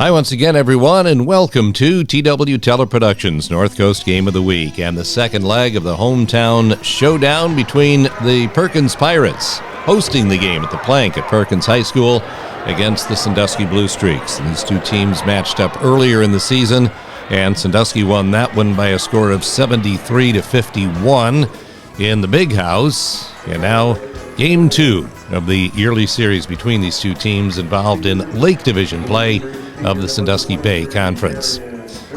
Hi once again, everyone, and welcome to TW Teller Productions North Coast Game of the Week and the second leg of the hometown showdown between the Perkins Pirates, hosting the game at the Plank at Perkins High School against the Sandusky Blue Streaks. And these two teams matched up earlier in the season, and Sandusky won that one by a score of 73-51 in the Big House. And now Game 2 of the yearly series between these two teams involved in Lake Division play of the Sandusky Bay Conference.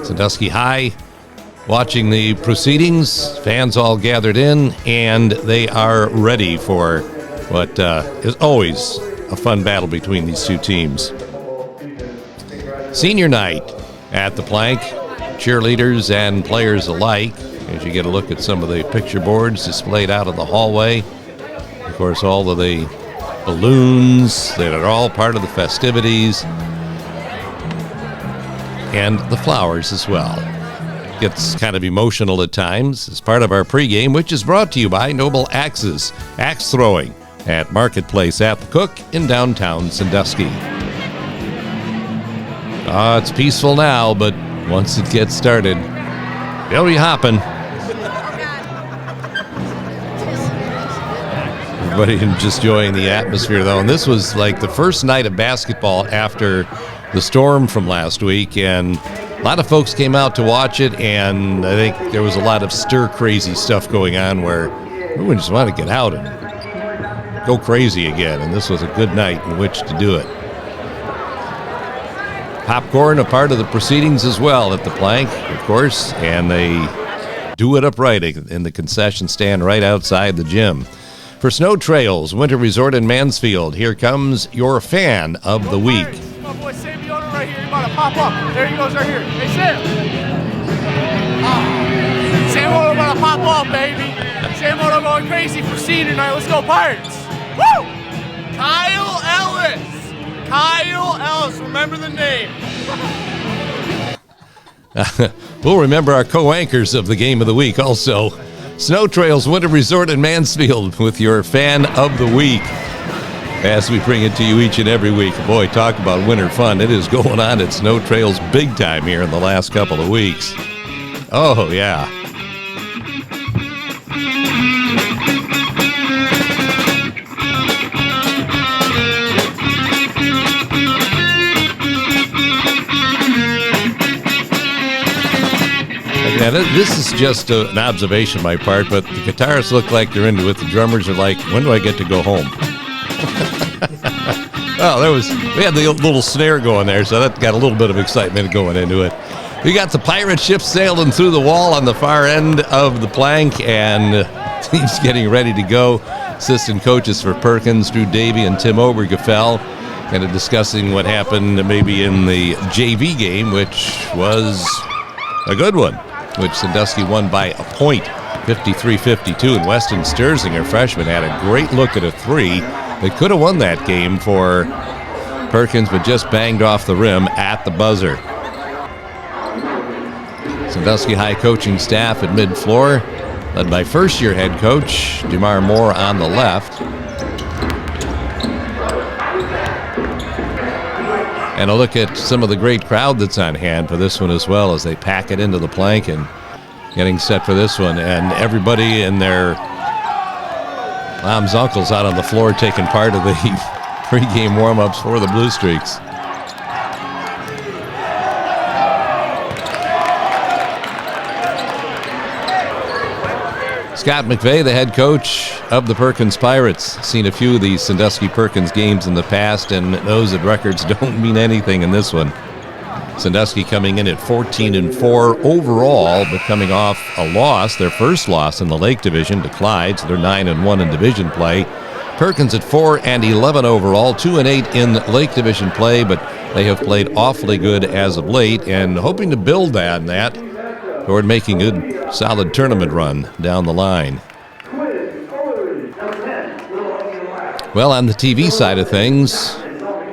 Sandusky High watching the proceedings, fans all gathered in, and they are ready for what is always a fun battle between these two teams. Senior night at the Plank, cheerleaders and players alike, as you get a look at some of the picture boards displayed out in the hallway. Of course, all of the balloons that are all part of the festivities, and the flowers as well. Gets kind of emotional at times as part of our pregame, which is brought to you by Noble Axes, axe throwing at Marketplace at the Cook in downtown Sandusky. It's peaceful now, but once it gets started, they'll be hopping. Everybody just enjoying the atmosphere, though. And this was like the first night of basketball after the storm from last week, and a lot of folks came out to watch it, and I think there was a lot of stir-crazy stuff going on where we just want to get out and go crazy again, and this was a good night in which to do it. Popcorn, a part of the proceedings as well at the Plank, of course, and they do it upright in the concession stand right outside the gym. For Snow Trails Winter Resort in Mansfield, here comes your fan of the week. My boy Sam Yoder right here, he's about to pop up. There he goes right here. Hey, Sam. Sam Yoder about to pop up, baby. Sam Yoder going crazy for senior night. Let's go Pirates. Woo! Kyle Ellis. Kyle Ellis. Remember the name. We'll remember our co-anchors of the game of the week also. Snow Trails Winter Resort in Mansfield with your fan of the week, as we bring it to you each and every week. Boy, talk about winter fun. It is going on at Snow Trails big time here in the last couple of weeks. Oh, yeah. Now, this is just an observation on my part, but the guitarists look like they're into it. The drummers are like, when do I get to go home? We had the little snare going there, so that got a little bit of excitement going into it. We got the pirate ship sailing through the wall on the far end of the Plank, and teams getting ready to go. Assistant coaches for Perkins, Drew Davey and Tim Obergefell, kind of discussing what happened maybe in the JV game, which was a good one, which Sandusky won by a point, 53-52, and Weston Sterzinger, freshman, had a great look at a three. They could have won that game for Perkins, but just banged off the rim at the buzzer. Sandusky High coaching staff at mid-floor, led by first-year head coach DeMar Moore on the left. And a look at some of the great crowd that's on hand for this one as well, as they pack it into the Plank and getting set for this one. And everybody and their mom's uncles out on the floor taking part of the pregame warm-ups for the Blue Streaks. Scott McVeigh, the head coach of the Perkins Pirates, seen a few of these Sandusky Perkins games in the past and knows that records don't mean anything in this one. Sandusky coming in at 14-4 overall, but coming off a loss, their first loss in the Lake Division to Clyde, so they're 9-1 in division play. Perkins at 4-11 overall, 2-8 in Lake Division play, but they have played awfully good as of late and hoping to build on that toward making a good, solid tournament run down the line. Well, on the TV side of things,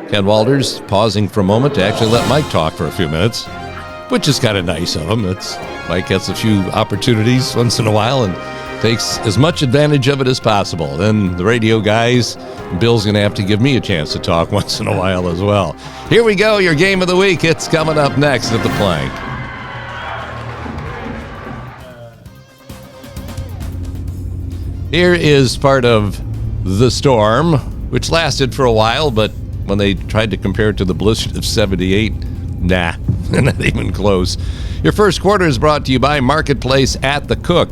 Ken Walters pausing for a moment to actually let Mike talk for a few minutes, which is kind of nice of him. Mike gets a few opportunities once in a while, and takes as much advantage of it as possible. Then the radio guys, Bill's going to have to give me a chance to talk once in a while as well. Here we go, your game of the week. It's coming up next at the Plank. Here is part of the storm, which lasted for a while, but when they tried to compare it to the blizzard of 78, nah, not even close. Your first quarter is brought to you by Marketplace at the Cook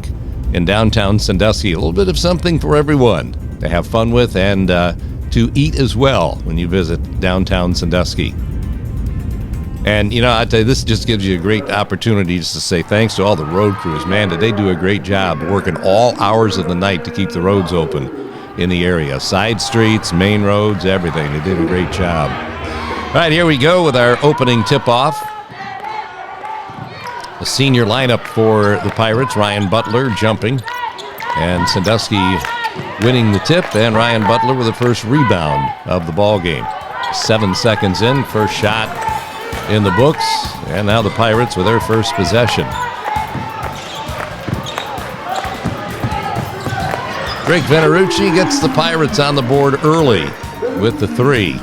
in downtown Sandusky. A little bit of something for everyone to have fun with and to eat as well when you visit downtown Sandusky. And, you know, I tell you, this just gives you a great opportunity just to say thanks to all the road crews. Man, did they do a great job working all hours of the night to keep the roads open in the area. Side streets, main roads, everything. They did a great job. All right, here we go with our opening tip-off. The senior lineup for the Pirates, Ryan Butler jumping, and Sandusky winning the tip, and Ryan Butler with the first rebound of the ball game. 7 seconds in, first shot in the books, and now the Pirates with their first possession. Drake Venerucci gets the Pirates on the board early with the three.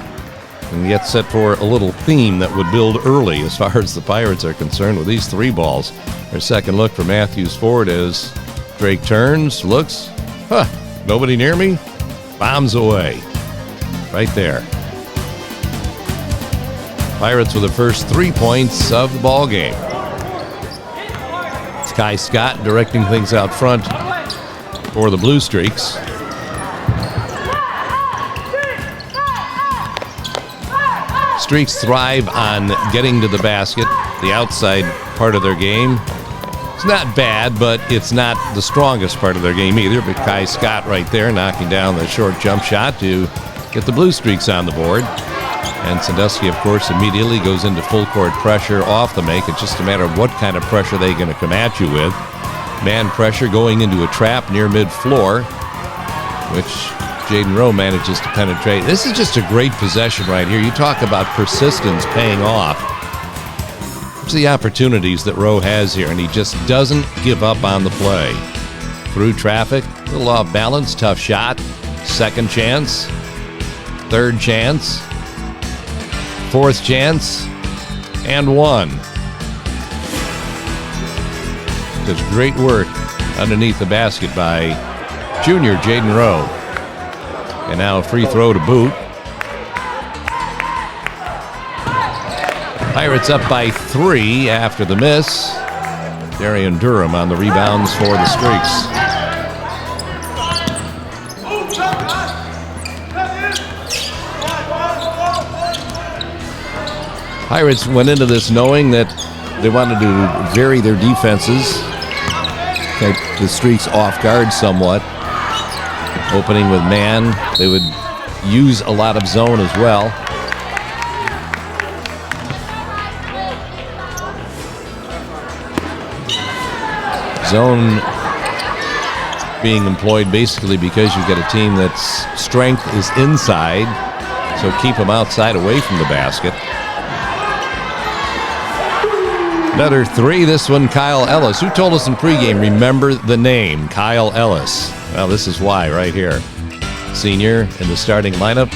And gets set for a little theme that would build early as far as the Pirates are concerned with these three balls. Their second look for Matthews Ford as Drake turns, looks, nobody near me? Bombs away. Right there. Pirates with the first 3 points of the ball game. Sky Scott directing things out front for the Blue Streaks. Streaks thrive on getting to the basket, the outside part of their game. It's not bad, but it's not the strongest part of their game either. But Kai Scott right there knocking down the short jump shot to get the Blue Streaks on the board. And Sandusky, of course, immediately goes into full court pressure off the make. It's just a matter of what kind of pressure they're going to come at you with. Man pressure going into a trap near mid-floor, which Jaden Rowe manages to penetrate. This is just a great possession right here. You talk about persistence paying off. It's the opportunities that Rowe has here, and he just doesn't give up on the play. Through traffic, a little off balance, tough shot. Second chance, third chance, fourth chance, and one. Does great work underneath the basket by junior Jaden Rowe. And now a free throw to boot. Pirates up by 3 after the miss. Darian Durham on the rebounds for the Streaks. Pirates went into this knowing that they wanted to vary their defenses, keep the Streaks off guard somewhat. Opening with man, they would use a lot of zone as well. Zone being employed basically because you've got a team that's strength is inside, so keep them outside away from the basket. Another three, this one Kyle Ellis. Who told us in pregame, remember the name, Kyle Ellis? Well, this is why right here. Senior in the starting lineup.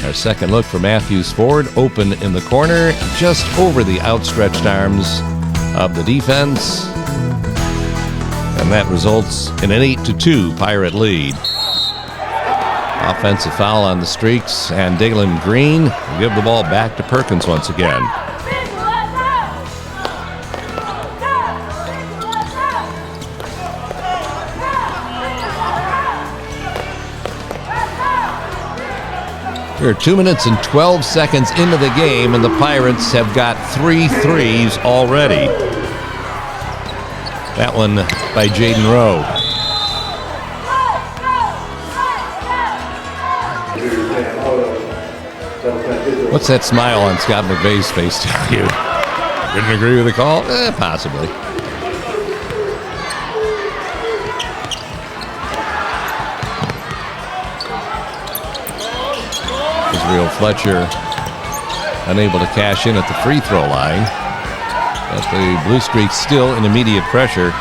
Our second look for Matthews Ford, open in the corner, just over the outstretched arms of the defense. And that results in an 8-2 Pirate lead. Offensive foul on the Streaks, and Dalen Green will give the ball back to Perkins once again. We're 2 minutes and 12 seconds into the game, and the Pirates have got 3 threes already. That one by Jaden Rowe. What's that smile on Scott McVeigh's face tell you? Didn't agree with the call? Possibly. Israel Fletcher unable to cash in at the free throw line. But the Blue Streaks still in immediate pressure.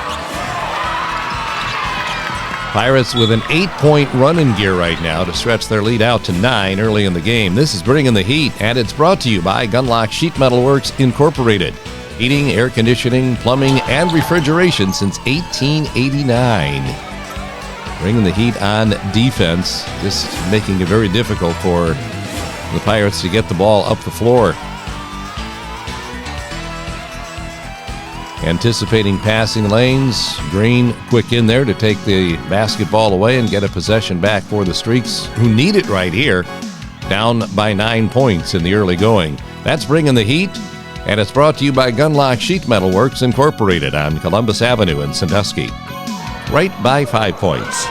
Pirates with an 8-point run in gear right now to stretch their lead out to 9 early in the game. This is Bringing the Heat, and it's brought to you by Gunlock Sheet Metal Works Incorporated. Heating, air conditioning, plumbing, and refrigeration since 1889. Bringing the Heat on defense, just making it very difficult for the Pirates to get the ball up the floor. Anticipating passing lanes, Green quick in there to take the basketball away and get a possession back for the Streaks, who need it right here, down by 9 points in the early going. That's Bringing the Heat, and it's brought to you by Gunlock Sheet Metal Works Incorporated on Columbus Avenue in Sandusky. Right by 5 points.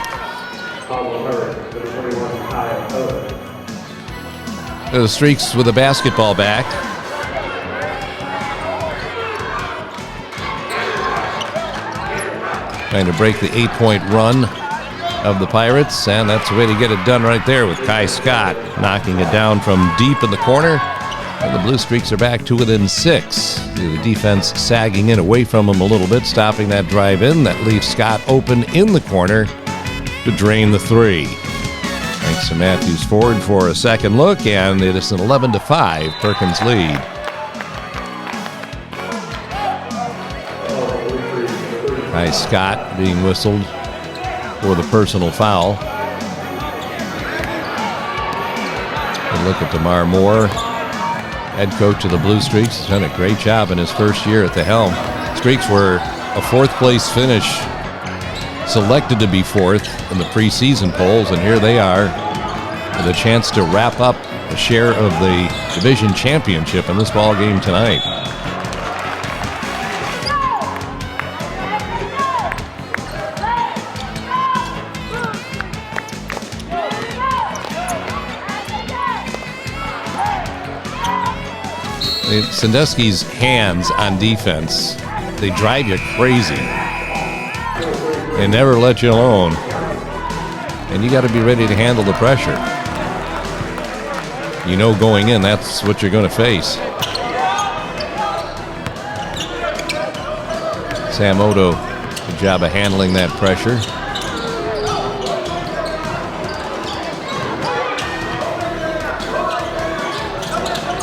The Streaks with the basketball back. Trying to break the 8-point run of the Pirates, and that's the way to get it done right there with Kai Scott knocking it down from deep in the corner. And the Blue Streaks are back to within 6. The defense sagging in away from them a little bit, stopping that drive in. That leaves Scott open in the corner to drain the 3. Thanks to Matthews Ford for a second look, and it is an 11-5 Perkins lead. Kai Scott being whistled for the personal foul. And look at DeMar Moore, head coach of the Blue Streaks. He's done a great job in his first year at the helm. Streaks were a 4th place finish, selected to be 4th in the preseason polls, and here they are with a chance to wrap up a share of the division championship in this ball game tonight. Sandusky's hands on defense, they drive you crazy. They never let you alone. And you got to be ready to handle the pressure. You know going in, that's what you're going to face. Sam Odo, good job of handling that pressure.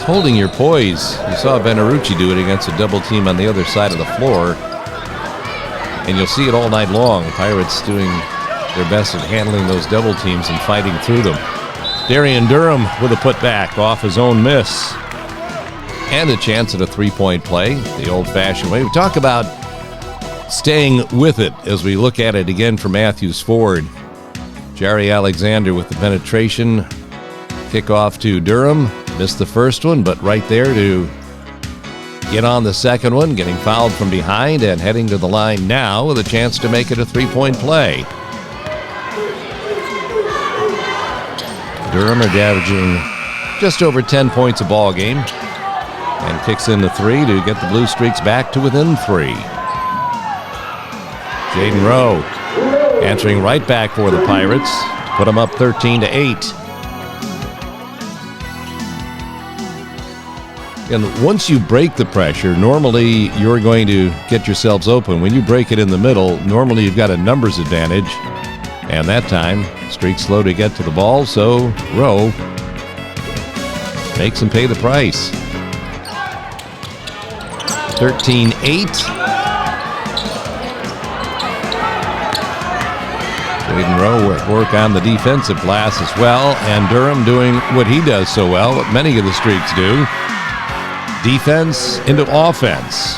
Holding your poise. You saw Benarucci do it against a double team on the other side of the floor. And you'll see it all night long. Pirates doing their best at handling those double teams and fighting through them. Darian Durham with a putback off his own miss. And a chance at a 3-point play, the old-fashioned way. We talk about staying with it as we look at it again for Matthews Ford. Jerry Alexander with the penetration. Kickoff to Durham. Missed the first one, but right there to get on the second one, getting fouled from behind and heading to the line now with a chance to make it a 3-point play. Durham are averaging just over 10 points a ball game and kicks in the 3 to get the Blue Streaks back to within 3. Jaden Rowe answering right back for the Pirates to put them up 13-8. And once you break the pressure, normally you're going to get yourselves open. When you break it in the middle, normally you've got a numbers advantage. And that time, Streaks slow to get to the ball, so Rowe makes him pay the price. 13-8. Jaden Rowe work on the defensive glass as well, and Durham doing what he does so well, what many of the Streaks do. Defense into offense.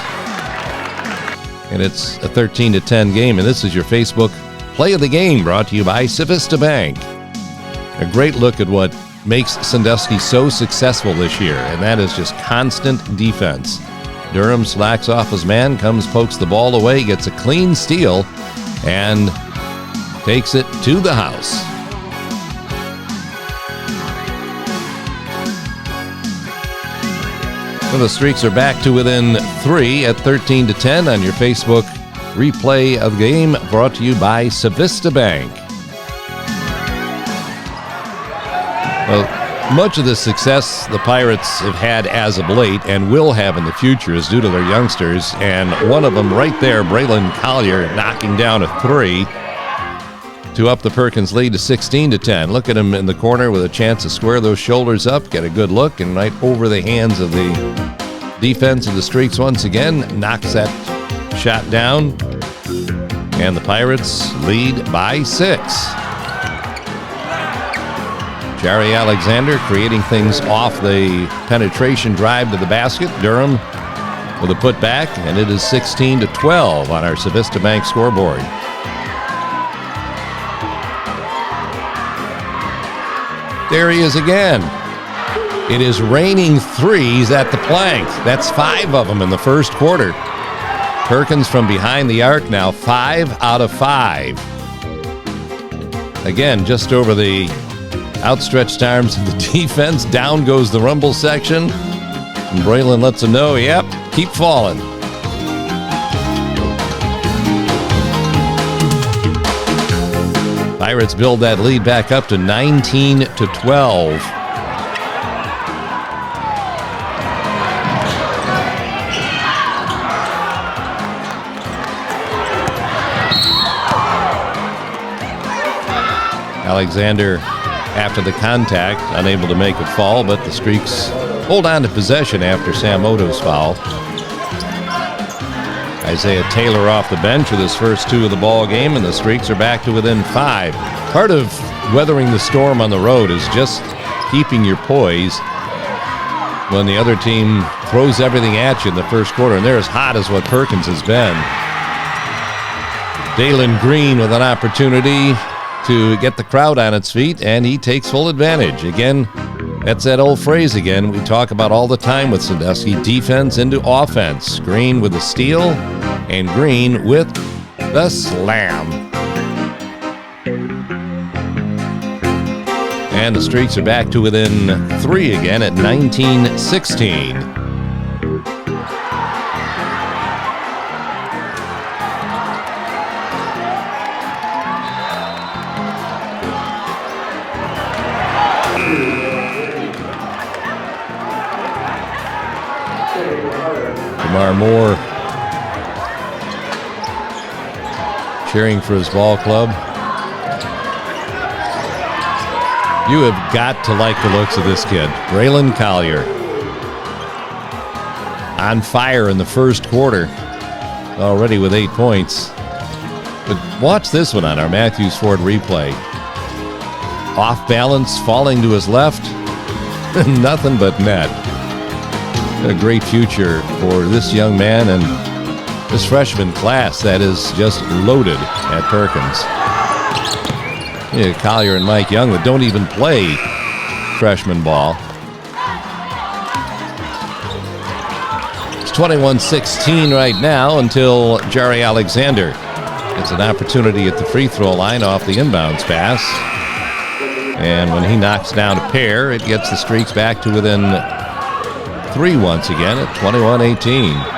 And it's a 13-10 game, and this is your Facebook Play of the Game brought to you by Civista Bank. A great look at what makes Sandusky so successful this year, and that is just constant defense. Durham slacks off his man, pokes the ball away, gets a clean steal, and takes it to the house. Well, the Streaks are back to within 3 at 13-10 on your Facebook replay of the game brought to you by Civista Bank. Well, much of the success the Pirates have had as of late and will have in the future is due to their youngsters, and one of them right there, Braylon Collier, knocking down a 3 to up the Perkins lead to 16-10. Look at him in the corner with a chance to square those shoulders up, get a good look, and right over the hands of the defense of the Streaks once again, knocks that shot down, and the Pirates lead by 6. Jerry Alexander creating things off the penetration drive to the basket. Durham with a putback, and it is 16-12 on our Civista Bank scoreboard. There he is again. It is raining threes at the plank. That's 5 of them in the first quarter. Perkins from behind the arc now 5 out of 5. Again, just over the outstretched arms of the defense. Down goes the rumble section. And Braylon lets him know, yep, keep falling. Pirates build that lead back up to 19-12. Alexander, after the contact, unable to make it fall, but the Streaks hold on to possession after Sam Oto's foul. Isaiah Taylor off the bench with his first 2 of the ball game, and the Streaks are back to within 5. Part of weathering the storm on the road is just keeping your poise when the other team throws everything at you in the first quarter, and they're as hot as what Perkins has been. Dalen Green with an opportunity to get the crowd on its feet, and he takes full advantage. Again, that's that old phrase again we talk about all the time with Sandusky, defense into offense. Green with the steal, and Green with the slam. And the Streaks are back to within 3 again at 19-16. Moore cheering for his ball club. You have got to like the looks of this kid. Braylon Collier on fire in the first quarter, already with 8 points. But watch this one on our Matthews Ford replay. Off balance, falling to his left, nothing but net. A great future for this young man and this freshman class that is just loaded at Perkins. Yeah, Collier and Mike Young that don't even play freshman ball. It's 21-16 right now until Jerry Alexander gets an opportunity at the free throw line off the inbounds pass. And when he knocks down a pair, it gets the Streaks back to within 3 once again at 21-18.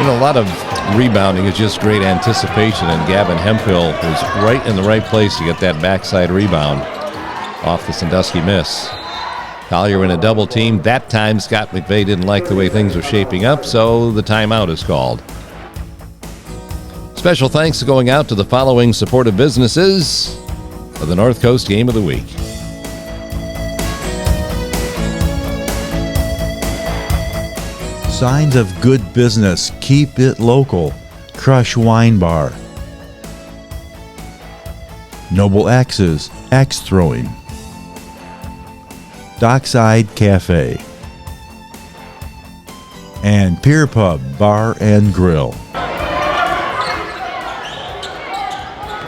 A lot of rebounding is just great anticipation, and Gavin Hemphill was right in the right place to get that backside rebound off the Sandusky miss. Collier in a double team. That time Scott McVeigh didn't like the way things were shaping up, so the timeout is called. Special thanks going out to the following supportive businesses of the North Coast Game of the Week. Signs of good business. Keep it local. Crush Wine Bar. Noble Axes. Axe Throwing. Dockside Cafe. And Pier Pub Bar and Grill.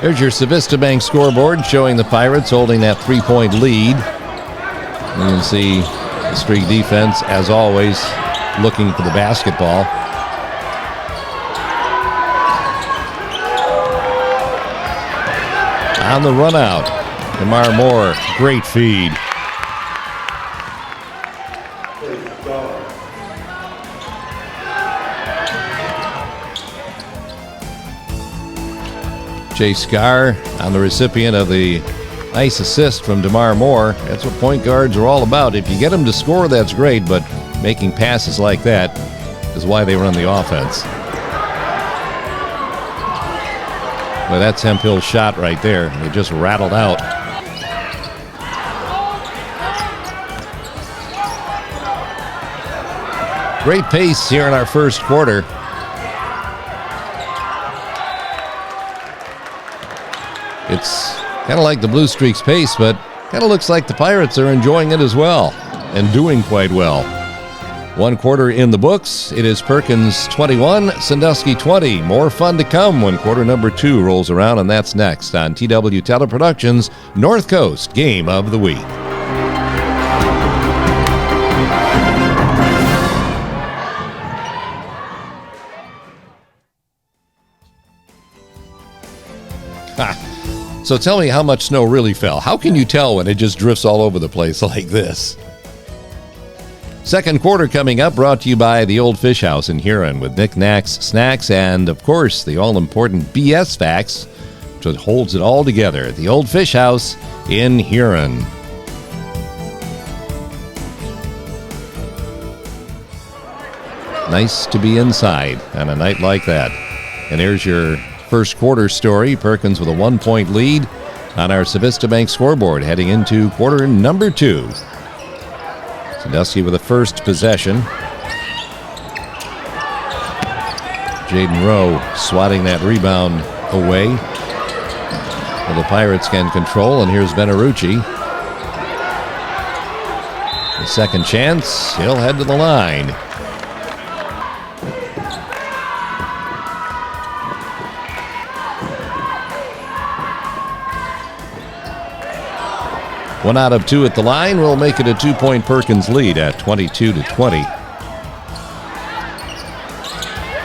There's your Civista Bank scoreboard showing the Pirates holding that 3-point lead. You can see the Streak defense, as always, looking for the basketball. On the run out, Demar Moore, great feed. Jay Scar on the recipient of the nice assist from DeMar Moore. That's what point guards are all about. If you get them to score, that's great, but making passes like that is why they run the offense. Well, that's Hemphill's shot right there. It just rattled out. Great pace here in our first quarter. It's kind of like the Blue Streaks pace, but kind of looks like the Pirates are enjoying it as well and doing quite well. One quarter in the books. It is Perkins 21, Sandusky 20. More fun to come when quarter number 2 rolls around, and that's next on TW Teleproductions North Coast Game of the Week. So tell me how much snow really fell. How can you tell when it just drifts all over the place like this? Second quarter coming up, brought to you by the Old Fish House in Huron with knickknacks, snacks, and, of course, the all-important BS Facts, which holds it all together. The Old Fish House in Huron. Nice to be inside on a night like that. And here's your first quarter story. Perkins with a 1-point lead on our Civista Bank scoreboard heading into quarter number 2. Sandusky with the first possession. Jaden Rowe swatting that rebound away. Well, the Pirates can control, and here's Benarucci. The second chance, he'll head to the line. One out of 2 at the line will make it a 2-point Perkins lead at 22-20.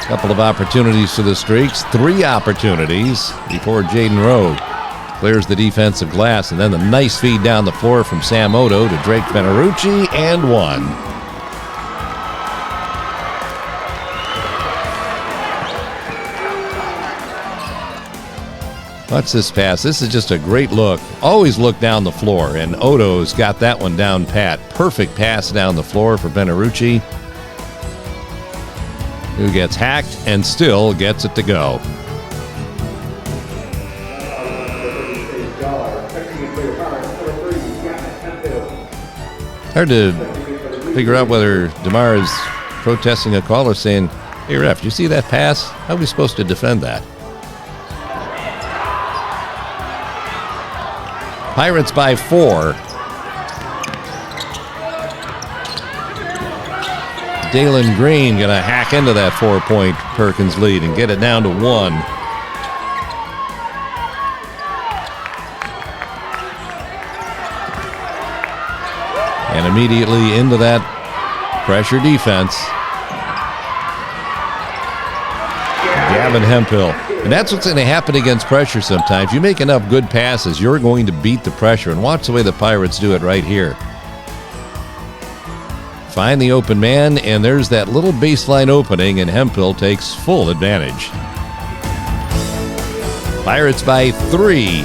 Couple of opportunities for the Streaks. 3 opportunities before Jaden Rowe clears the defensive glass, and then the nice feed down the floor from Sam Odo to Drake Benarucci, and 1. Watch this pass. This is just a great look. Always look down the floor, and Odo's got that one down pat. Perfect pass down the floor for Benarucci, who gets hacked and still gets it to go. Hard to figure out whether DeMar is protesting a call or saying, "Hey, ref, you see that pass? How are we supposed to defend that?" Pirates by 4. Dalen Green going to hack into that 4-point Perkins lead and get it down to 1. And immediately into that pressure defense. Gavin Hemphill. And that's what's going to happen against pressure sometimes. You make enough good passes, you're going to beat the pressure. And watch the way the Pirates do it right here. Find the open man, and there's that little baseline opening, and Hemphill takes full advantage. Pirates by 3.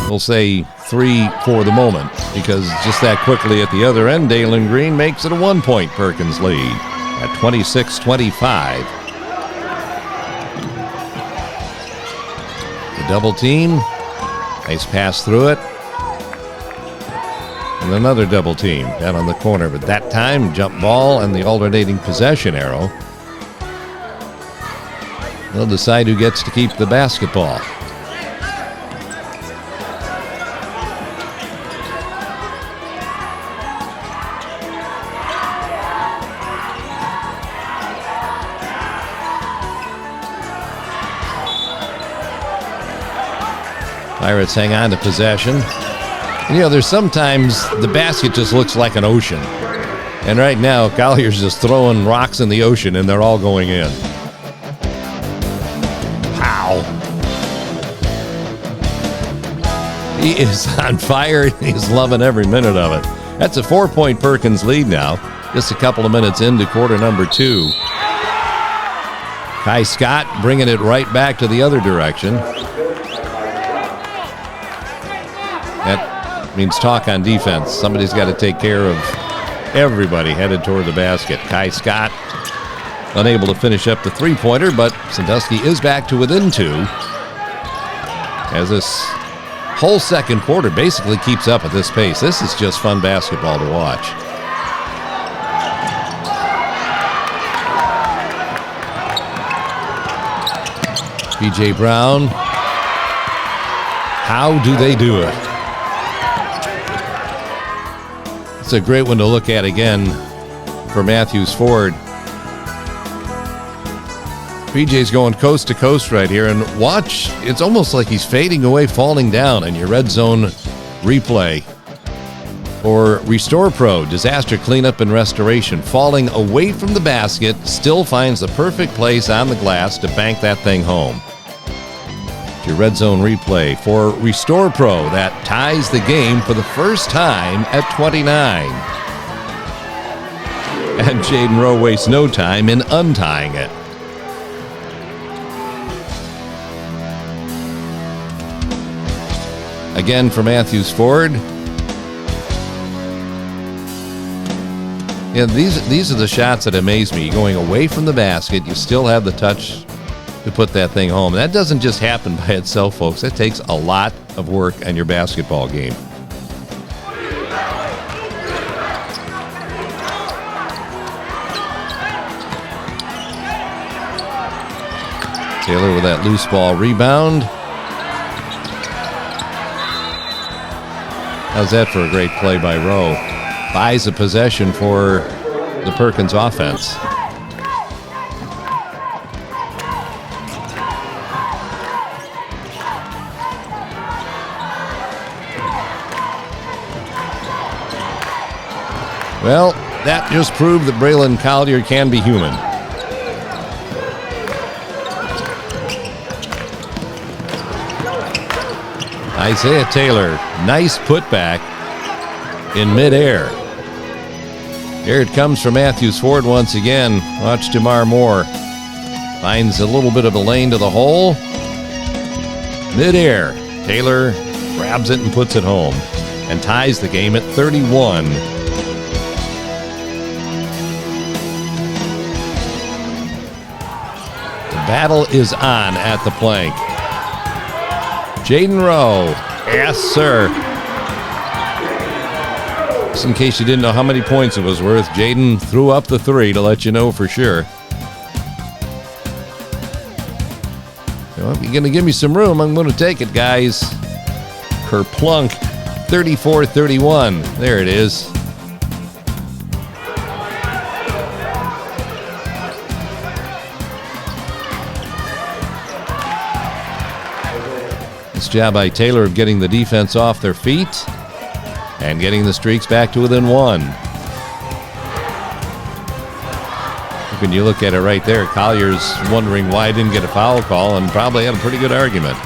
We'll say 3 for the moment, because just that quickly at the other end, Dalen Green makes it a 1-point Perkins lead at 26-25. The double team. Nice pass through it. And another double team down on the corner, but that time, jump ball and the alternating possession arrow. They'll decide who gets to keep the basketball. Pirates hang on to possession. And, you know, there's sometimes the basket just looks like an ocean. And right now, Collier's just throwing rocks in the ocean, and they're all going in. Pow. He is on fire. He's loving every minute of it. That's a 4-point Perkins lead now. Just a couple of minutes into quarter number 2. Kai Scott bringing it right back to the other direction. That means talk on defense. Somebody's got to take care of everybody headed toward the basket. Kai Scott unable to finish up the three-pointer, but Sandusky is back to within 2. As this whole second quarter basically keeps up at this pace. This is just fun basketball to watch. P.J. Brown. How do they do it? It's a great one to look at again for Matthews Ford. PJ's going coast to coast right here, and watch, it's almost like he's fading away, falling down in your red zone replay. Or Restore Pro, disaster cleanup and restoration, falling away from the basket, still finds the perfect place on the glass to bank that thing home. It's your red zone replay for Restore Pro that ties the game for the first time at 29. And Jaden Rowe wastes no time in untying it. Again for Matthews Ford. Yeah, these are the shots that amaze me. Going away from the basket, you still have the touch to put that thing home. That doesn't just happen by itself, folks. That takes a lot of work on your basketball game. Taylor with that loose ball rebound. How's that for a great play by Rowe? Buys a possession for the Perkins offense. Well, that just proved that Braylon Collier can be human. Isaiah Taylor, nice putback in midair. Here it comes from Matthews Ford once again. Watch Demar Moore. Finds a little bit of a lane to the hole. Midair. Taylor grabs it and puts it home and ties the game at 31. The battle is on at the plank. Jaden Rowe. Yes, sir. Just in case you didn't know how many points it was worth, Jaden threw up the 3 to let you know for sure. Well, if you're going to give me some room, I'm going to take it, guys. Kerplunk, 34-31. There it is. Nice job by Taylor of getting the defense off their feet and getting the streaks back to within 1. When you look at it right there, Collier's wondering why he didn't get a foul call and probably had a pretty good argument.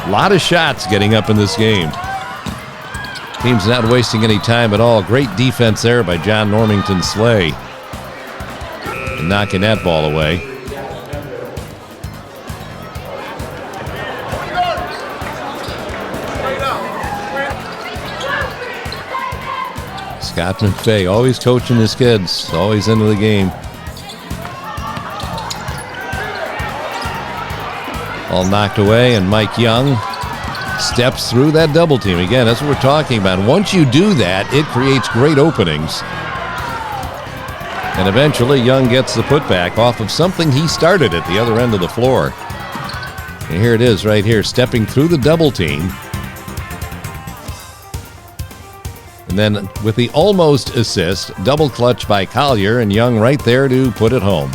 A lot of shots getting up in this game. Team's not wasting any time at all. Great defense there by John Normington Slay. And knocking that ball away. Scott McFay, always coaching his kids, always into the game. All knocked away, and Mike Young steps through that double team. Again, that's what we're talking about. Once you do that, it creates great openings. And eventually, Young gets the putback off of something he started at the other end of the floor. And here it is right here, stepping through the double team. And then with the almost assist, double clutch by Collier, and Young right there to put it home.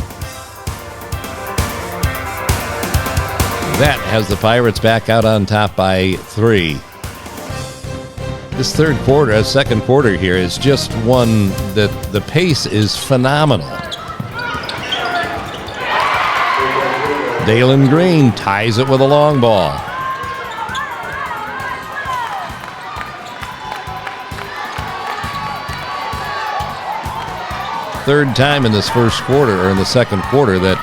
That has the Pirates back out on top by 3. This second quarter here is just one that the pace is phenomenal. Dalen Green ties it with a long ball. third time in this first quarter, or in the second quarter, that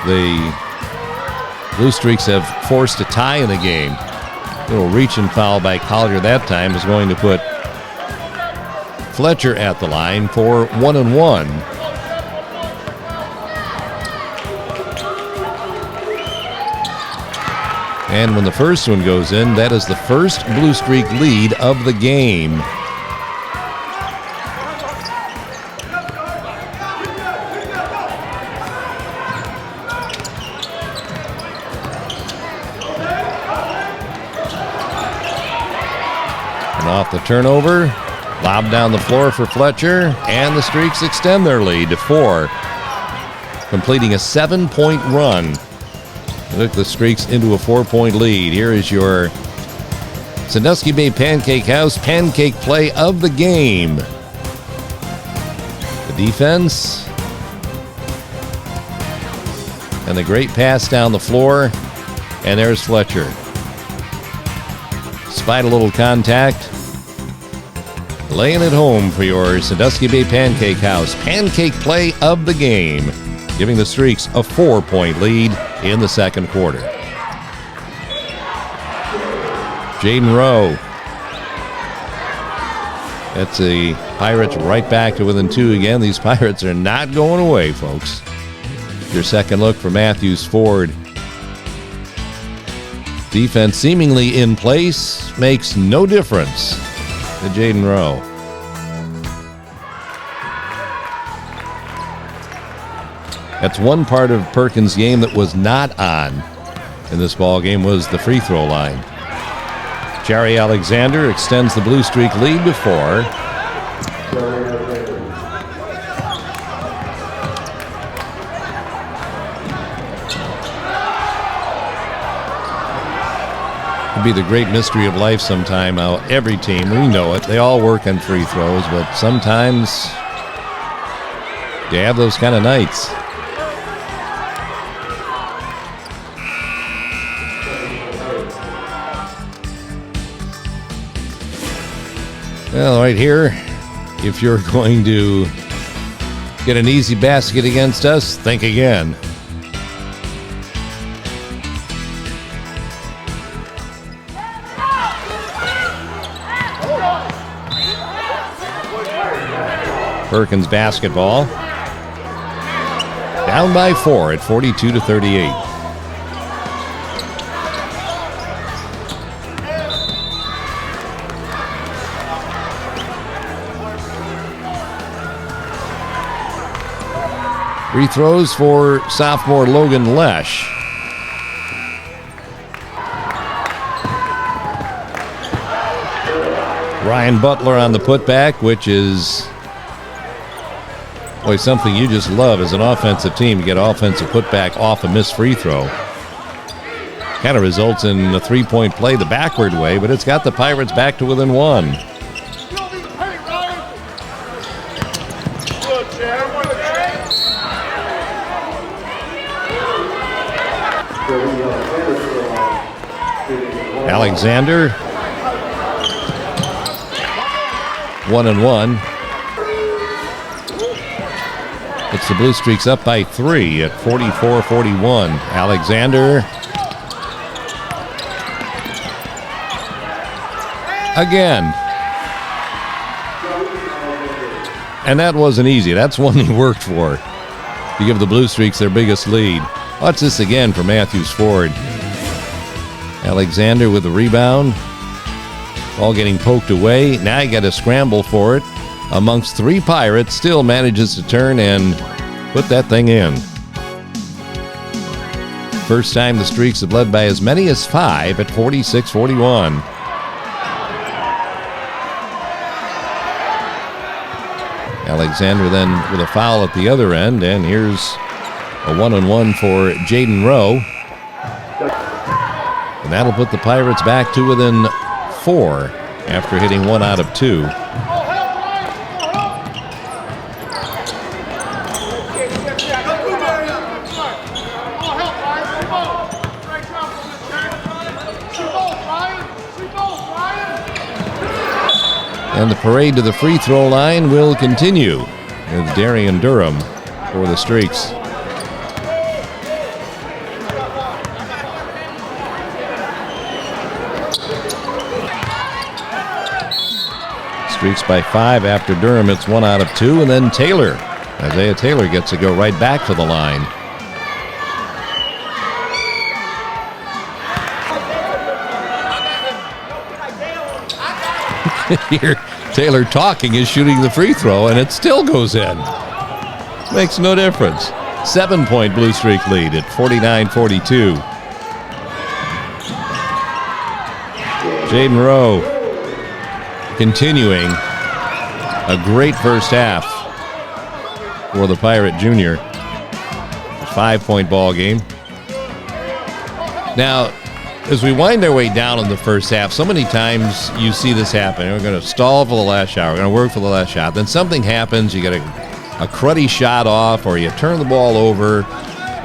the Blue Streaks have forced a tie in the game. A little reach and foul by Collier that time is going to put Fletcher at the line for 1-1. And when the first one goes in, that is the first Blue Streak lead of the game. And off the turnover, lob down the floor for Fletcher, and the Streaks extend their lead to 4, completing a 7-point run. Took the Streaks into a 4-point lead. Here is your Sandusky Bay Pancake House pancake play of the game. The defense, and the great pass down the floor, and there's Fletcher. Despite a little contact, laying it home for your Sandusky Bay Pancake House pancake play of the game, giving the Streaks a 4-point lead in the second quarter. Jaden Rowe. That's the Pirates right back to within 2 again. These Pirates are not going away, folks. Your second look for Matthews Ford. Defense seemingly in place, makes no difference to Jaden Rowe. That's one part of Perkins' game that was not on in this ball game, was the free throw line. Jerry Alexander extends the Blue Streak lead to 4. It'd be the great mystery of life sometime how every team, we know it, they all work on free throws, but sometimes you have those kind of nights. Well, right here, if you're going to get an easy basket against us, think again. Perkins basketball. Down by 4 at 42-38. Free throws for sophomore Logan Lesh. Ryan Butler on the putback, which is something you just love as an offensive team, to get offensive putback off a missed free throw. Kind of results in a 3-point play the backward way, but it's got the Pirates back to within 1. Alexander, 1-1. It's the Blue Streaks up by 3 at 44-41. Alexander again. And that wasn't easy. That's one he worked for to give the Blue Streaks their biggest lead. Watch this again for Matthews Ford. Alexander with the rebound. Ball getting poked away. Now you got to scramble for it. Amongst 3 Pirates, still manages to turn and put that thing in. First time the Streaks have led by as many as 5 at 46-41. Alexander then with a foul at the other end, and here's a 1-on-1 for Jaden Rowe. And that'll put the Pirates back to within 4 after hitting 1 out of 2. And the parade to the free throw line will continue It's Darian Durham for the Streaks. Streaks by 5 after Durham. It's 1 out of 2, and then Taylor. Isaiah Taylor gets to go right back to the line. Here, Taylor talking is shooting the free throw, and it still goes in. Makes no difference. 7-point Blue Streak lead at 49-42. Jaden Rowe continuing a great first half for the Pirate Junior. A 5-point ball game. Now, as we wind our way down in the first half, so many times you see this happen. We're going to stall for the last shot. We're going to work for the last shot. Then something happens. You get a cruddy shot off, or you turn the ball over,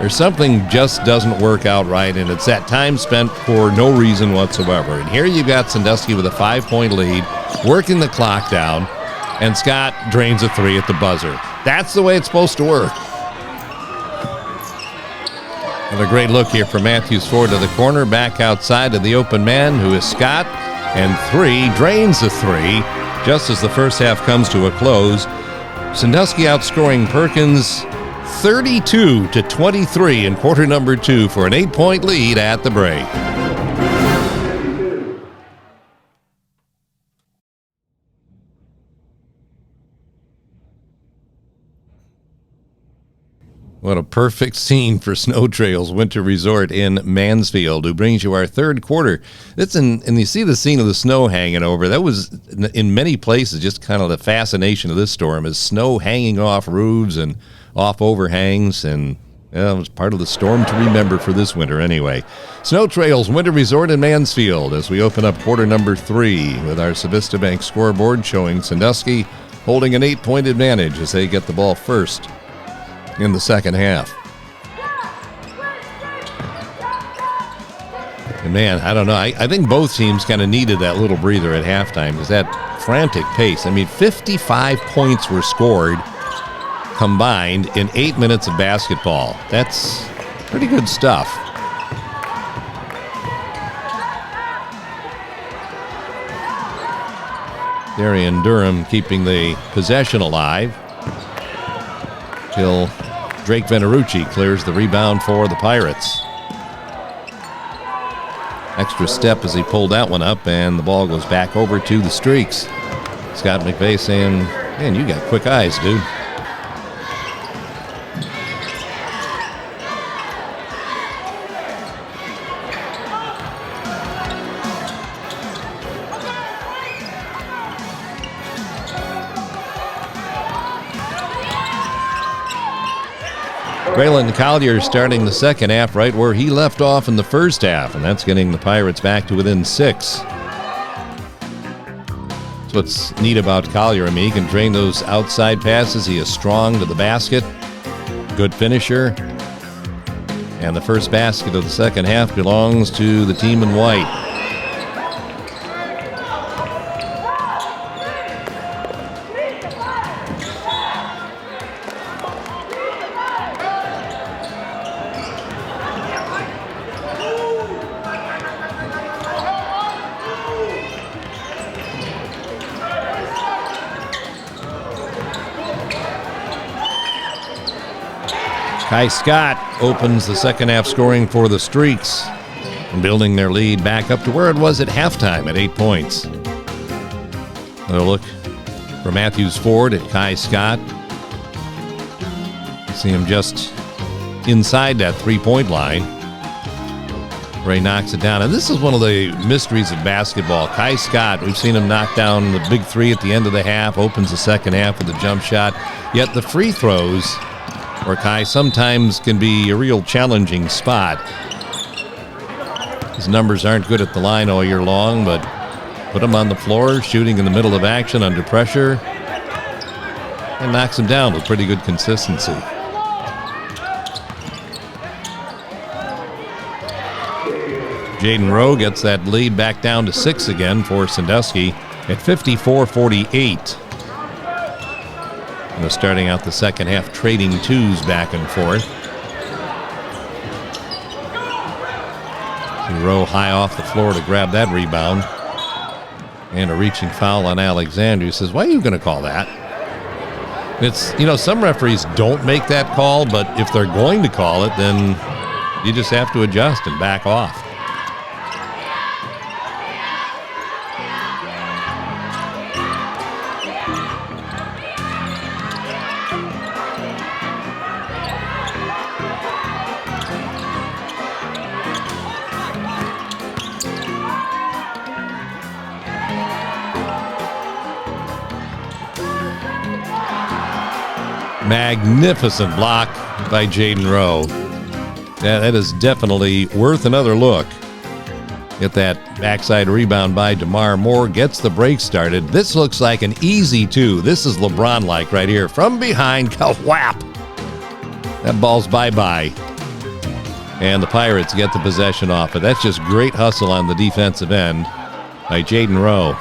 or something just doesn't work out right, and it's that time spent for no reason whatsoever. And here you've got Sandusky with a 5-point lead, working the clock down, and Scott drains a 3 at the buzzer. That's the way it's supposed to work. And a great look here from Matthews Ford to the corner, back outside to the open man, who is Scott, and 3, drains the 3, just as the first half comes to a close. Sandusky outscoring Perkins 32-23 in quarter number 2 for an 8-point lead at the break. What a perfect scene for Snow Trails Winter Resort in Mansfield, who brings you our third quarter. And you see the scene of the snow hanging over. That was, in many places, just kind of the fascination of this storm, is snow hanging off roofs and off overhangs, and it was part of the storm to remember for this winter anyway. Snow Trails Winter Resort in Mansfield as we open up quarter number 3 with our Civista Bank scoreboard showing Sandusky holding an 8-point advantage as they get the ball first in the second half. And man, I don't know. I think both teams kind of needed that little breather at halftime, because that frantic pace. I mean, 55 points were scored combined in 8 minutes of basketball. That's pretty good stuff. Darian Durham keeping the possession alive till Drake Venerucci clears the rebound for the Pirates. Extra step as he pulled that one up, and the ball goes back over to the Streaks. Scott McVeigh saying, man, you got quick eyes, dude. Braylon Collier starting the second half right where he left off in the first half, and that's getting the Pirates back to within 6. That's what's neat about Collier. I mean, he can drain those outside passes. He is strong to the basket, good finisher. And the first basket of the second half belongs to the team in white. Kai Scott opens the second half scoring for the Streaks and building their lead back up to where it was at halftime at 8 points. Another look for Matthews Ford at Kai Scott. See him just inside that 3-point line where he knocks it down. And this is one of the mysteries of basketball. Kai Scott, we've seen him knock down the big 3 at the end of the half, opens the second half with a jump shot. Yet the free throws where Kai sometimes can be a real challenging spot. His numbers aren't good at the line all year long, but put him on the floor, shooting in the middle of action under pressure, and knocks him down with pretty good consistency. Jaden Rowe gets that lead back down to 6 again for Sandusky at 54-48. Starting out the second half, trading twos back and forth. Rowe high off the floor to grab that rebound. And a reaching foul on Alexander. He says, why are you going to call that? It's, some referees don't make that call, but if they're going to call it, then you just have to adjust and back off. Magnificent block by Jaden Rowe. Yeah, that is definitely worth another look. Get that backside rebound by DeMar Moore. Gets the break started. This looks like an easy two. This is LeBron-like right here. From behind, ka-whap. That ball's bye-bye. And the Pirates get the possession off it. That's just great hustle on the defensive end by Jaden Rowe.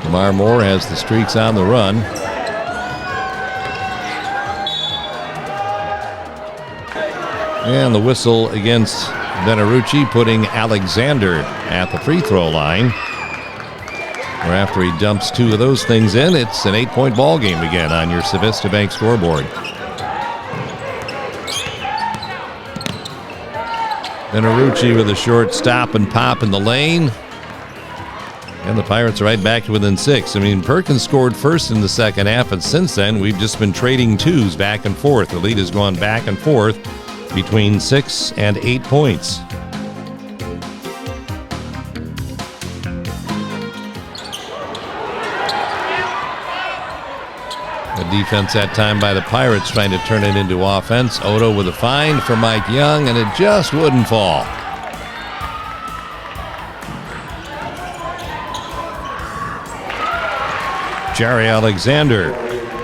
DeMar Moore has the streaks on the run. And the whistle against Benarucci, putting Alexander at the free throw line. Where after he dumps two of those things in, it's an 8-point ball game again on your Civista Bank scoreboard. Benarucci with a short stop and pop in the lane. And the Pirates are right back to within 6. I mean, Perkins scored first in the second half, and since then, we've just been trading twos back and forth. The lead has gone back and forth between 6 and 8 points. The defense that time by the Pirates trying to turn it into offense. Odo with a find for Mike Young, and it just wouldn't fall. Jerry Alexander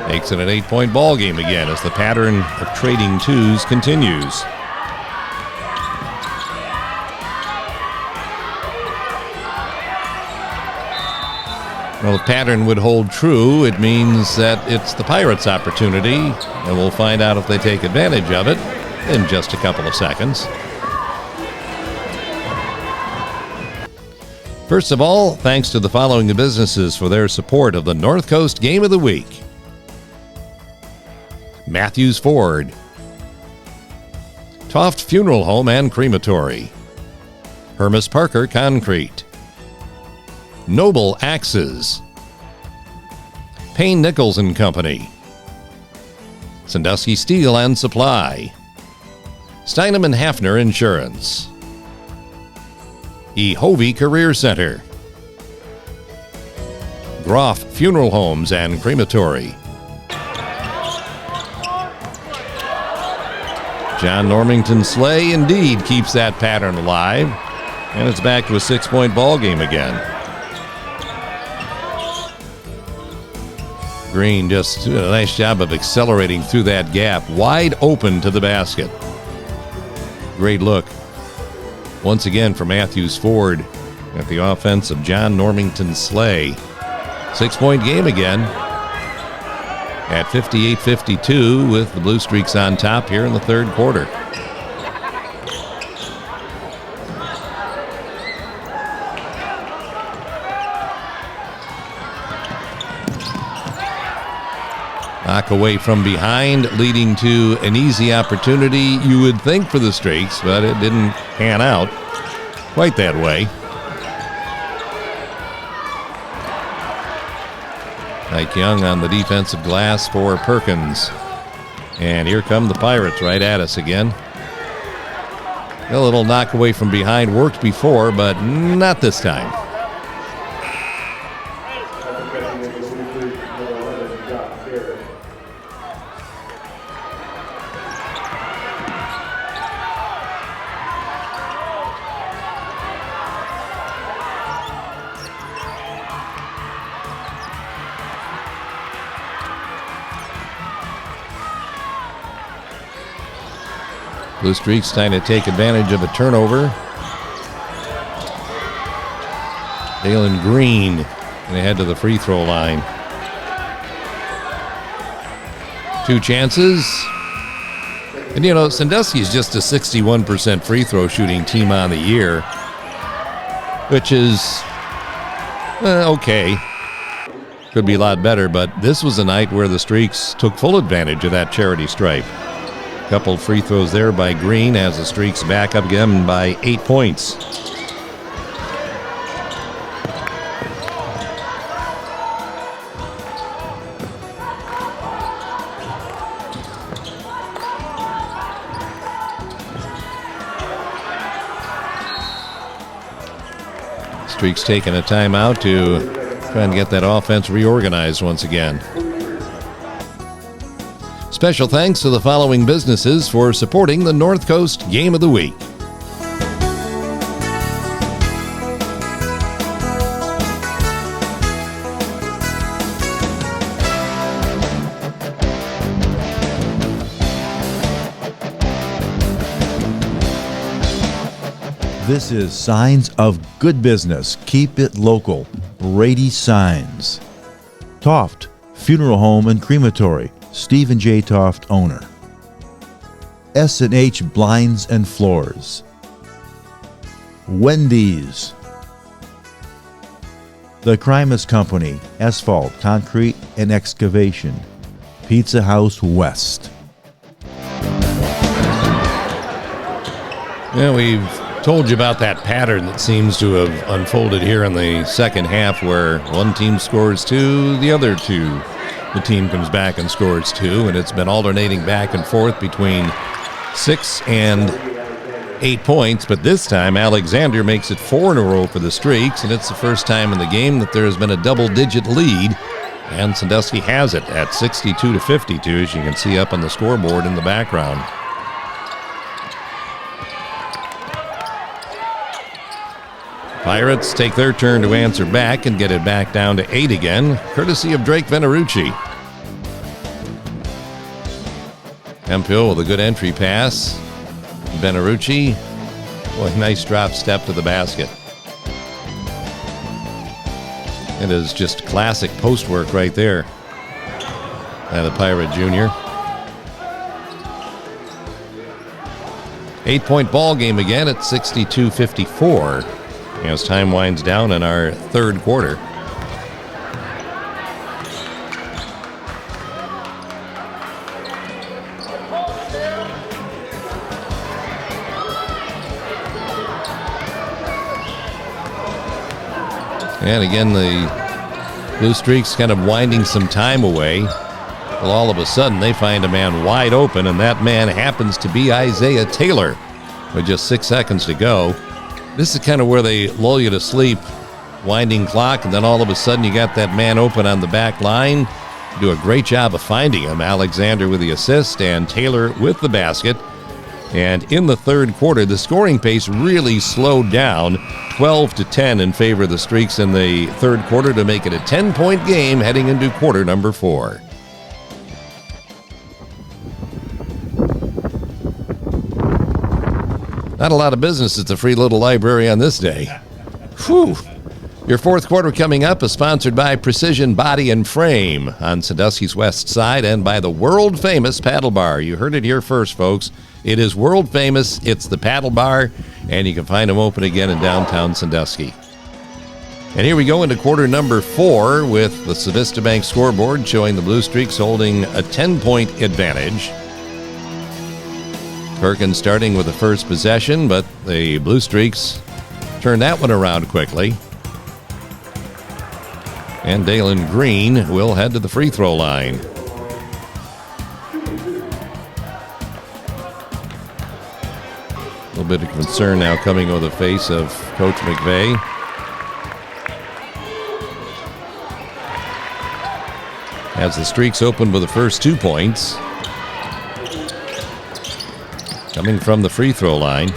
makes it an 8-point ball game again as the pattern of trading twos continues. Well, the pattern would hold true. It means that it's the Pirates' opportunity, and we'll find out if they take advantage of it in just a couple of seconds. First of all, thanks to the following businesses for their support of the North Coast Game of the Week. Matthews Ford, Toft Funeral Home and Crematory, Hermes Parker Concrete, Noble Axes, Payne Nichols and Company, Sandusky Steel and Supply, Steinem and Hafner Insurance, EHOVE Career Center, Groff Funeral Homes and Crematory, John Normington Sleigh indeed keeps that pattern alive, and it's back to a 6-point ball game again. Green just doing a nice job of accelerating through that gap, wide open to the basket. Great look. Once again for Matthews Ford at the offense of John Normington Sleigh. 6-point game again at 58-52 with the Blue Streaks on top here in the third quarter. Knock away from behind, leading to an easy opportunity, you would think, for the Streaks, but it didn't pan out quite that way. Mike Young on the defensive glass for Perkins. And here come the Pirates right at us again. A little knock away from behind worked before, but not this time. Blue Streaks trying to take advantage of a turnover. Dalen Green going to head to the free throw line. 2 chances. And, you know, Sandusky is just a 61% free throw shooting team on the year, which is okay. Could be a lot better, but this was a night where the Streaks took full advantage of that charity stripe. Couple free throws there by Green as the Streaks back up again by 8 points. Streaks taking a timeout to try and get that offense reorganized once again. Special thanks to the following businesses for supporting the North Coast Game of the Week. This is Signs of Good Business. Keep it local. Brady Signs. Toft, Funeral Home and Crematory. Stephen J. Toft, owner. S&H Blinds and Floors. Wendy's. The Crimus Company, Asphalt, Concrete, and Excavation. Pizza House West. Yeah, we've told you about that pattern that seems to have unfolded here in the second half where one team scores 2, the other 2. The team comes back and scores 2, and it's been alternating back and forth between 6 and 8 points, but this time Alexander makes it 4 in a row for the Streaks, and it's the first time in the game that there has been a double-digit lead, and Sandusky has it at 62-52, as you can see up on the scoreboard in the background. Pirates take their turn to answer back and get it back down to 8 again, courtesy of Drake Venerucci. Hemphill with a good entry pass. Venerucci, boy, nice drop step to the basket. It is just classic post work right there by the Pirate Junior. 8-point ball game again at 62-54. As time winds down in our third quarter. And again, the Blue Streaks kind of winding some time away. Well, all of a sudden, they find a man wide open, and that man happens to be Isaiah Taylor with just 6 seconds to go. This is kind of where they lull you to sleep, winding clock, and then all of a sudden you got that man open on the back line. Do a great job of finding him. Alexander with the assist and Taylor with the basket. And in the third quarter, the scoring pace really slowed down, 12-10 in favor of the Streaks in the third quarter to make it a 10-point game heading into quarter number 4. Not a lot of business at the Free Little Library on this day. Whew. Your fourth quarter coming up is sponsored by Precision Body and Frame on Sandusky's west side and by the world-famous Paddle Bar. You heard it here first, folks. It is world-famous. It's the Paddle Bar, and you can find them open again in downtown Sandusky. And here we go into quarter number 4 with the Civista Bank scoreboard showing the Blue Streaks holding a 10-point advantage. Perkins starting with the first possession, but the Blue Streaks turn that one around quickly. And Dalen Green will head to the free throw line. A little bit of concern now coming over the face of Coach McVeigh. As the Streaks open with the first 2 points. Coming from the free throw line.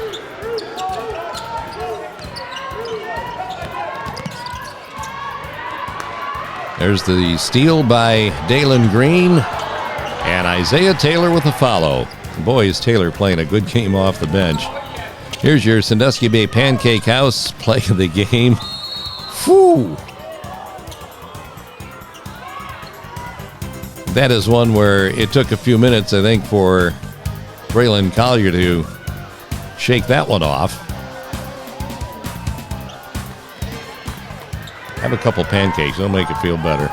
There's the steal by Dalen Green. And Isaiah Taylor with a follow. Boy, is Taylor playing a good game off the bench. Here's your Sandusky Bay Pancake House play of the game. Whew. That is one where it took a few minutes, I think, for Braylon Collier to shake that one off. Have a couple pancakes. They'll make it feel better.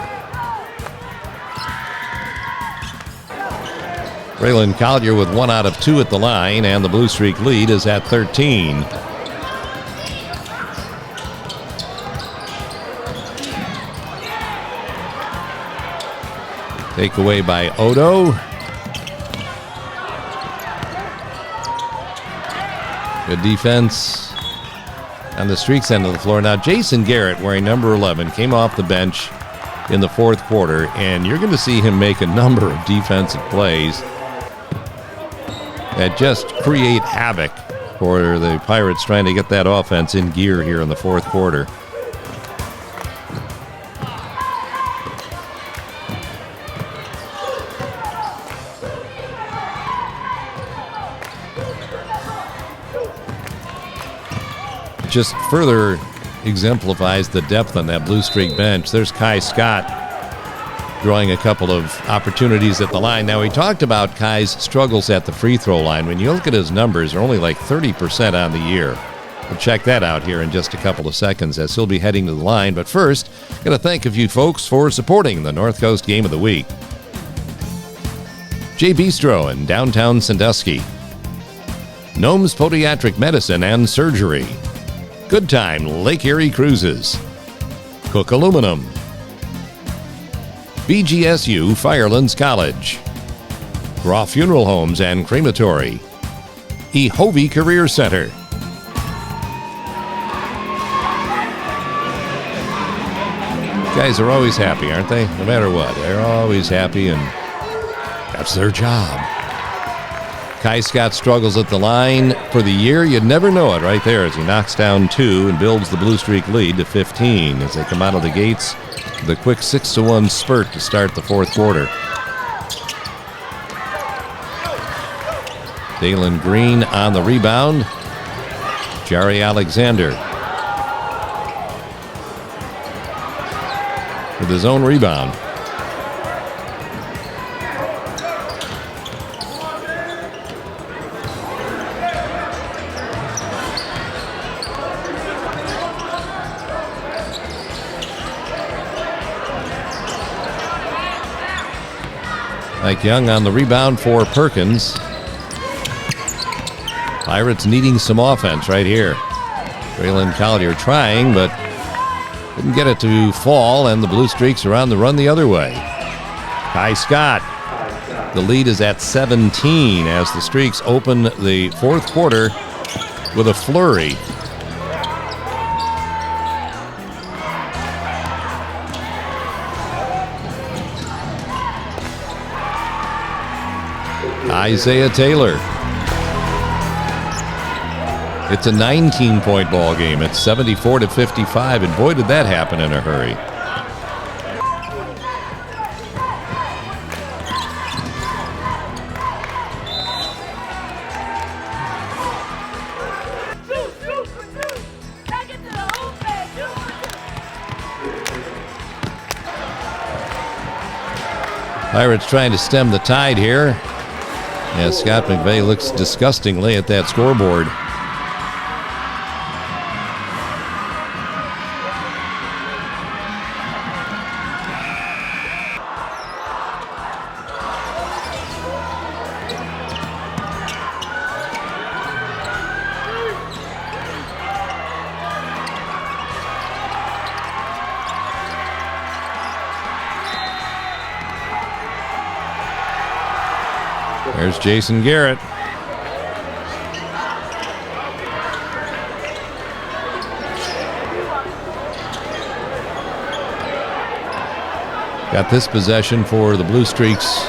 Braylon Collier with 1 out of 2 at the line, and the Blue Streak lead is at 13. Takeaway by Odo. Good defense on the Streaks end of the floor. Now, Jason Garrett, wearing number 11, came off the bench in the fourth quarter, and you're going to see him make a number of defensive plays that just create havoc for the Pirates trying to get that offense in gear here in the fourth quarter. Just further exemplifies the depth on that Blue Streak bench. There's Kai Scott drawing a couple of opportunities at the line. Now, we talked about Kai's struggles at the free throw line. When you look at his numbers, they're only like 30% on the year. We'll check that out here in just a couple of seconds as he'll be heading to the line. But first, got to thank a few folks for supporting the North Coast Game of the Week. J Bistro in downtown Sandusky. Gnome's Podiatric Medicine and Surgery. Goodtime Lake Erie Cruises. Koch Aluminum. BGSU Firelands College. Groff Funeral Homes and Crematory. EHOVE Career Center. Guys are always happy, aren't they? No matter what, they're always happy, and that's their job. Kai Scott struggles at the line for the year. You'd never know it right there as he knocks down 2 and builds the Blue Streak lead to 15 as they come out of the gates with a quick 6-1 spurt to start the fourth quarter. Dalen Green on the rebound. Jari Alexander with his own rebound. Mike Young on the rebound for Perkins. Pirates needing some offense right here. Braylon Collier trying, but didn't get it to fall, and the Blue Streaks are on the run the other way. Kai Scott. The lead is at 17 as the Streaks open the fourth quarter with a flurry. Isaiah Taylor. It's a 19-point ball game. It's 74-55, and boy, did that happen in a hurry. Pirates trying to stem the tide here. Yeah, Scott McVeigh looks disgustingly at that scoreboard. There's Jason Garrett. Got this possession for the Blue Streaks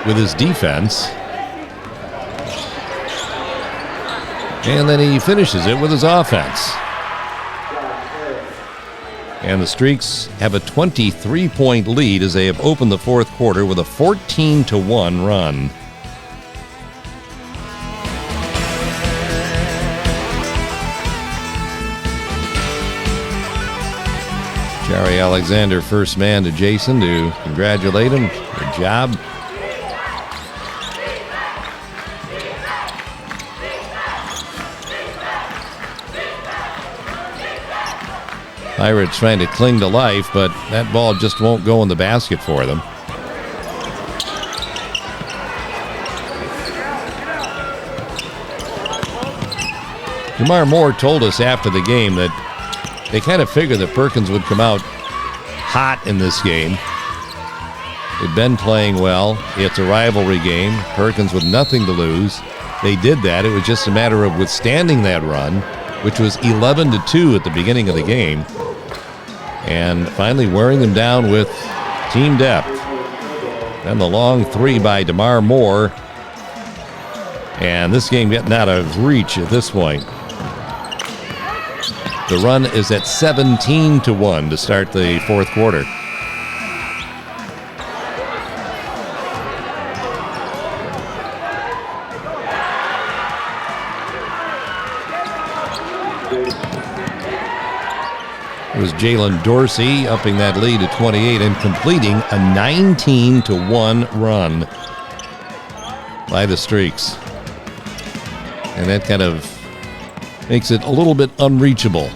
with his defense. And then he finishes it with his offense. And the Streaks have a 23-point lead as they have opened the fourth quarter with a 14-1 run. Shari Alexander, first man to Jason to congratulate him. Good job. Pirates trying to cling to life, but that ball just won't go in the basket for them. Jamar Moore told us after the game that they kind of figured that Perkins would come out hot in this game. They'd been playing well. It's a rivalry game. Perkins with nothing to lose. They did that. It was just a matter of withstanding that run, which was 11-2 at the beginning of the game, and finally wearing them down with team depth. Then the long three by DeMar Moore, and this game getting out of reach at this point. The run is at 17-1 to start the fourth quarter. It was Jalen Dorsey upping that lead to 28 and completing a 19-1 run by the Streaks. And that kind of makes it a little bit unreachable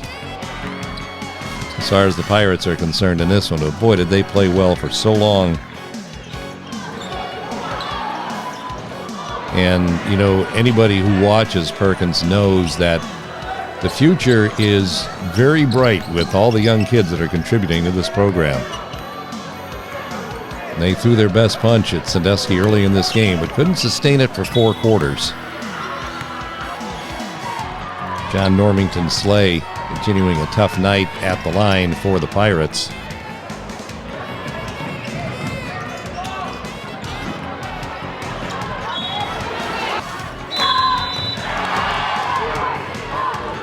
as far as the Pirates are concerned in this one. But boy, did they play well for so long. And, you know, anybody who watches Perkins knows that the future is very bright with all the young kids that are contributing to this program. They threw their best punch at Sandusky early in this game, but couldn't sustain it for 4 quarters. John Normington Slay continuing a tough night at the line for the Pirates.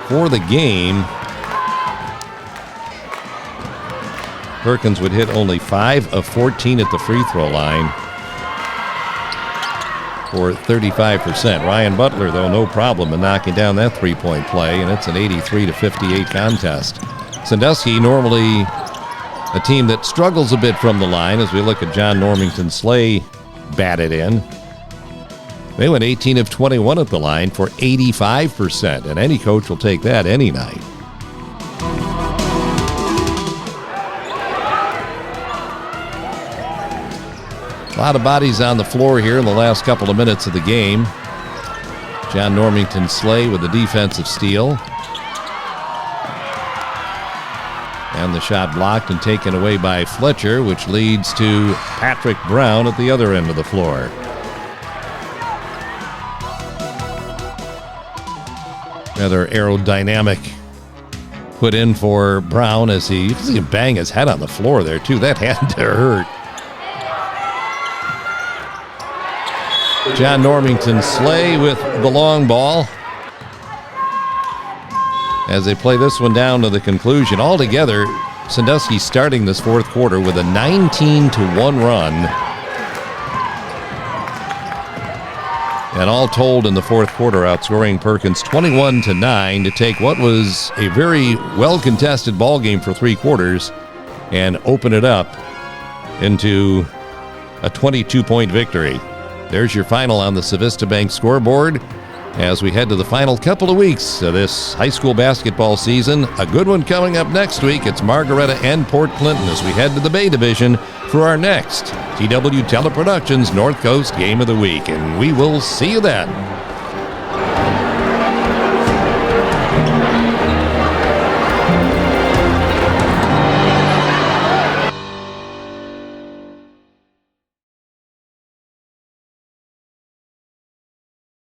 For the game, Perkins would hit only 5 of 14 at the free throw line for 35%. Ryan Butler, though, no problem in knocking down that three-point play, and it's an 83-58 contest. Sandusky, normally a team that struggles a bit from the line, as we look at John Normington Slay batted in. They went 18 of 21 at the line for 85%, and any coach will take that any night. A lot of bodies on the floor here in the last couple of minutes of the game. John Normington Slay with the defensive steal. And the shot blocked and taken away by Fletcher, which leads to Patrick Brown at the other end of the floor. Rather aerodynamic put in for Brown as you see him bang his head on the floor there, too. That had to hurt. John Normington Slay with the long ball as they play this one down to the conclusion. Altogether, Sandusky starting this fourth quarter with a 19-1 run. And all told in the fourth quarter, outscoring Perkins 21-9 to take what was a very well-contested ball game for 3 quarters and open it up into a 22-point victory. There's your final on the Civista Bank scoreboard as we head to the final couple of weeks of this high school basketball season. A good one coming up next week. It's Margaretta and Port Clinton as we head to the Bay Division for our next TW Teleproductions North Coast Game of the Week. And we will see you then.